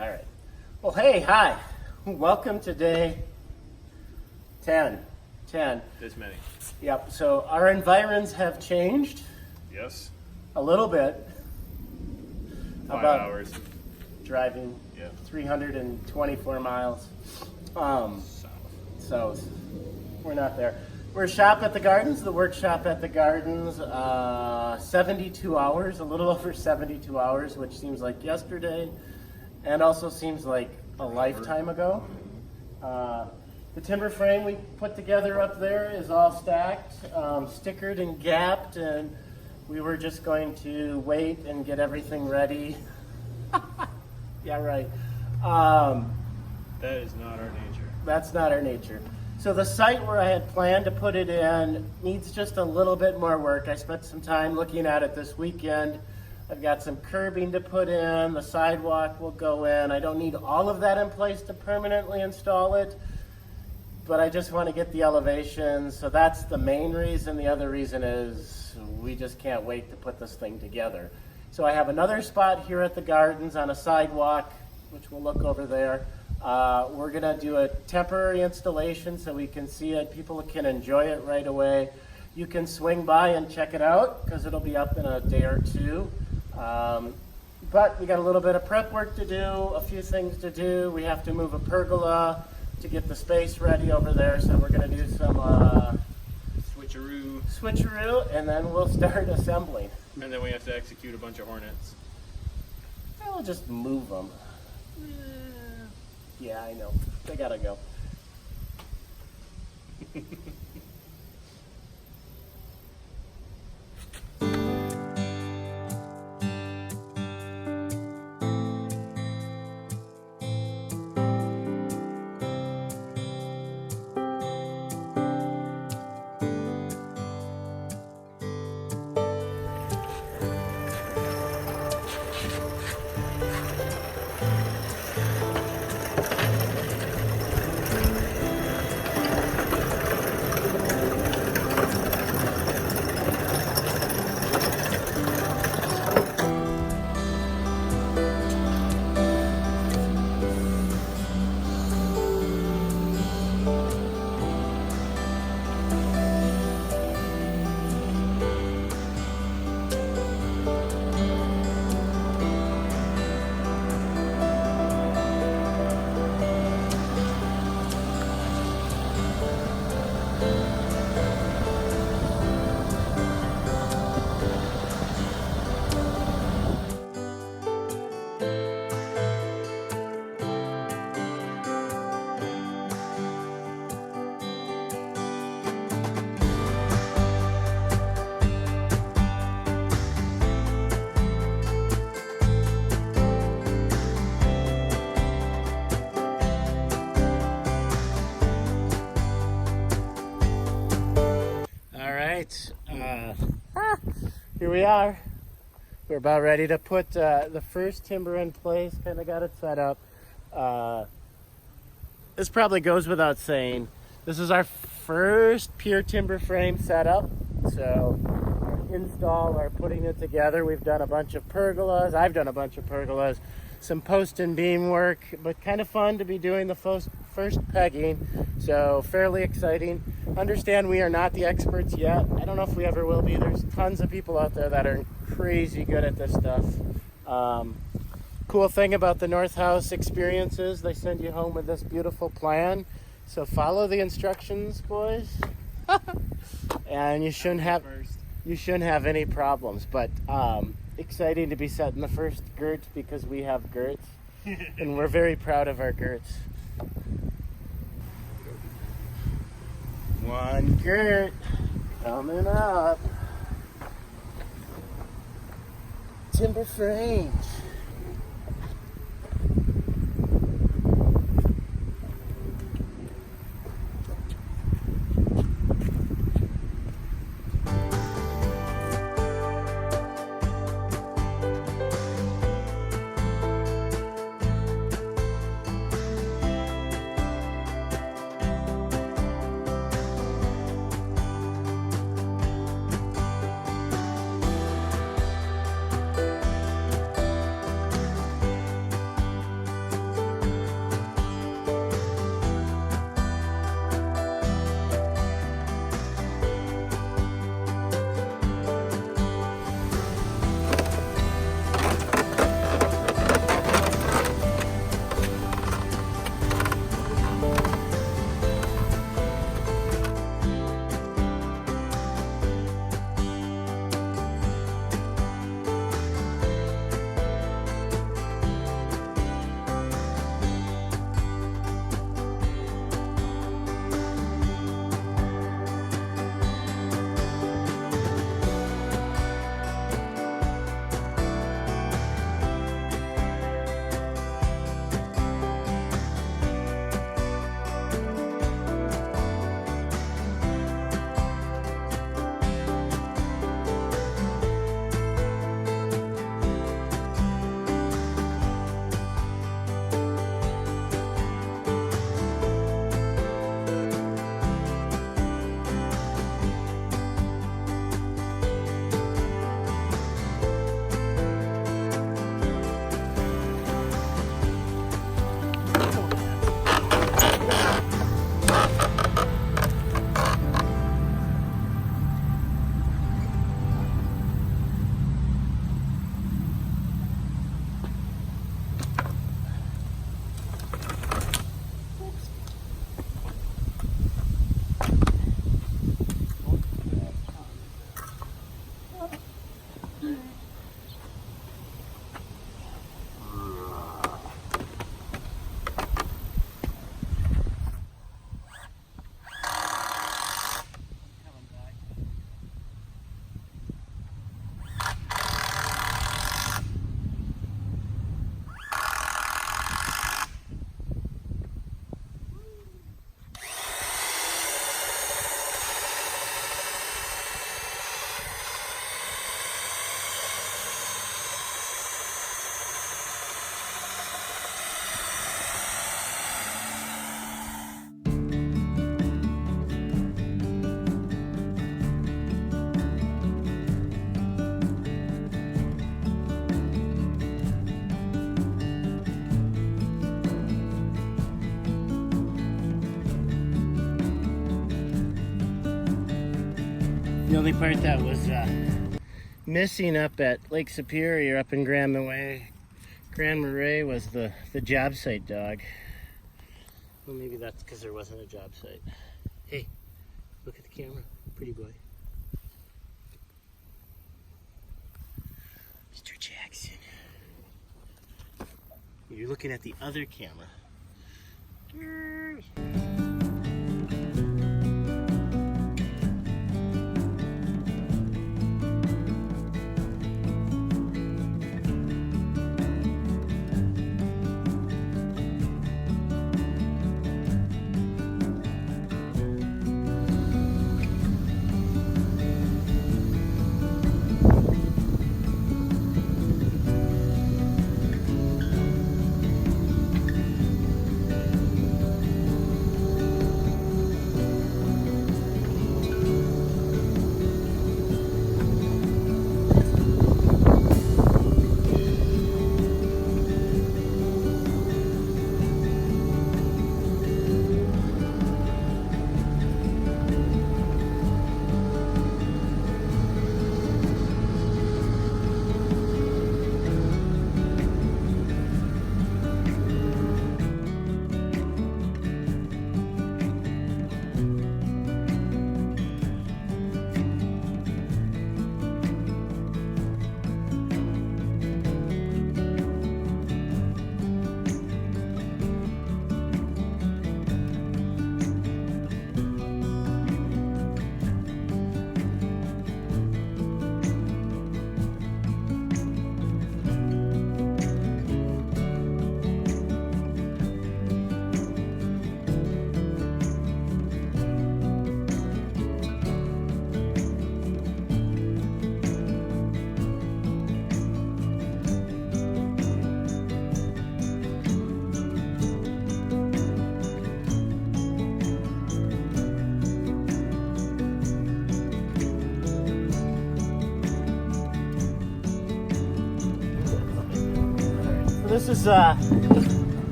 All right. Well, hey, hi. Welcome to day 10. 10. This many. Yep. So our environs have changed Yes. a little bit. 5 About hours. driving Yeah. 324 miles. South. So we're not there. We're shop at the gardens, the workshop at the gardens, 72 hours, a little over 72 hours, which seems like yesterday and also seems like a lifetime ago. The timber frame we put together up there is all stacked, stickered and gapped, and we were just going to wait and get everything ready. Yeah, right. That is not our nature. That's not our nature. So the site where I had planned to put it in needs just a little bit more work. I spent some time looking at it this weekend. I've got some curbing to put in, the sidewalk will go in. I don't need all of that in place to permanently install it, but I just want to get the elevations. So that's the main reason. The other reason is we just can't wait to put this thing together. So I have another spot here at the gardens on a sidewalk, which we'll look over there. We're gonna do a temporary installation so we can see it. People can enjoy it right away. You can swing by and check it out because it'll be up in a day or two. But we got a little bit of prep work to do, a few things to do. We have to move a pergola to get the space ready over there. So we're gonna do some switcheroo, and then we'll start assembling. And then we have to execute a bunch of hornets. I'll just move them. Yeah, I know. They gotta go. Here we are. We're about ready to put the first timber in place, kind of got it set up. This probably goes without saying. This is our first pure timber frame setup. So our install, our putting it together, we've done a bunch of pergolas. I've done a bunch of pergolas, some post and beam work, but kind of fun to be doing the first pegging. So fairly exciting. Understand we are not the experts yet. I don't know if we ever will be. There's tons of people out there that are crazy good at this stuff. Cool thing about the North House experiences, they send you home with this beautiful plan. So follow the instructions, boys. And you shouldn't have any problems. But exciting to be setting the first girt because we have girts. And we're very proud of our girts. One girt coming up. Timber frames. only part that was missing up at Lake Superior up in Grand Marais was the job site dog. Well, maybe that's because there wasn't a job site. Hey, look at the camera, pretty boy. Mr. Jackson. You're looking at the other camera.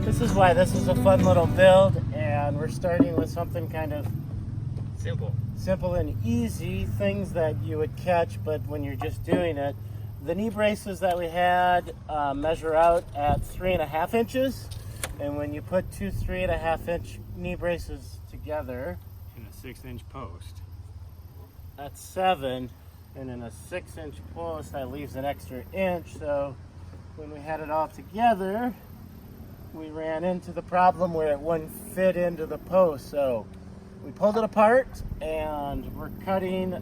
This is why this is a fun little build, and we're starting with something kind of simple and easy, things that you would catch, but when you're just doing it. The knee braces that we had measure out at 3.5 inches, and when you put two 3.5-inch knee braces together in a 6-inch post, that's 7, and in a 6-inch post that leaves an extra inch. So when we had it all together, we ran into the problem where it wouldn't fit into the post. So we pulled it apart, and we're cutting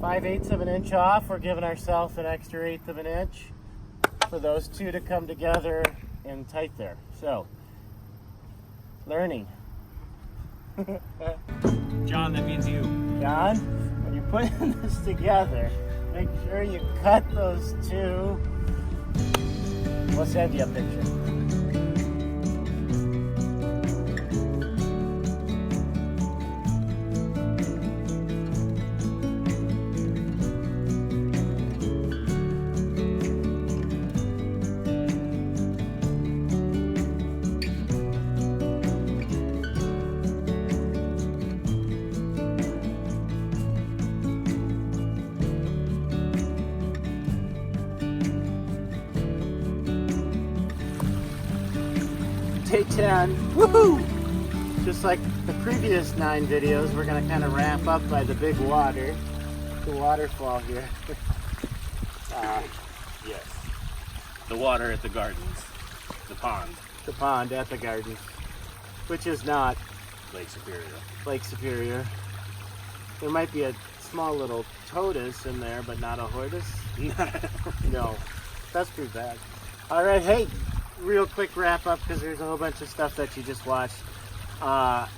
5/8 of an inch off. We're giving ourselves an extra 1/8 of an inch for those two to come together and tight there. So, learning. John, that means you. John, when you're putting this together, make sure you cut those two. We'll send you a picture. Day 10, woohoo! Just like the previous 9 videos, we're gonna kind of wrap up by the big water, the waterfall here. Yes. The water at the gardens. The pond. The pond at the gardens, which is not Lake Superior. Lake Superior. There might be a small little tortoise in there, but not a hortus. No, that's pretty bad. All right, hey. Real quick wrap up because there's a whole bunch of stuff that you just watched. Wow,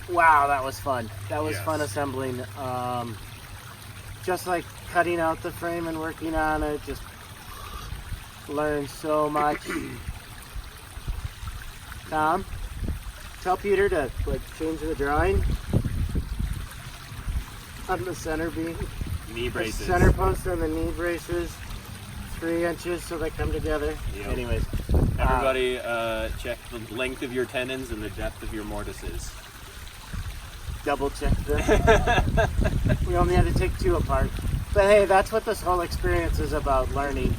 that was fun. That was fun assembling. Just like cutting out the frame and working on it, just learned so much. Tom, tell Peter to change the drawing on the center beam. Knee braces. The center post and the knee braces, 3 inches so they come together. Yep. Anyways. Everybody check the length of your tenons and the depth of your mortises. double checked them. We only had to take 2 apart. But hey, that's what this whole experience is about, learning.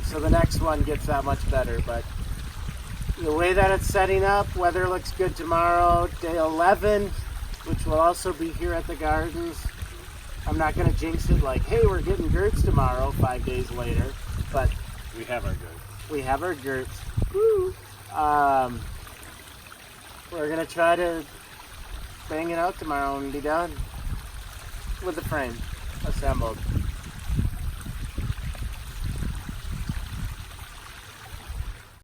So the next one gets that much better. But the way that it's setting up, weather looks good tomorrow, day 11, which will also be here at the gardens. I'm not going to jinx it like, hey, we're getting Gertz tomorrow, 5 days later. But We have our good. we have our Gertz. Woo! We're going to try to bang it out tomorrow and be done with the frame assembled.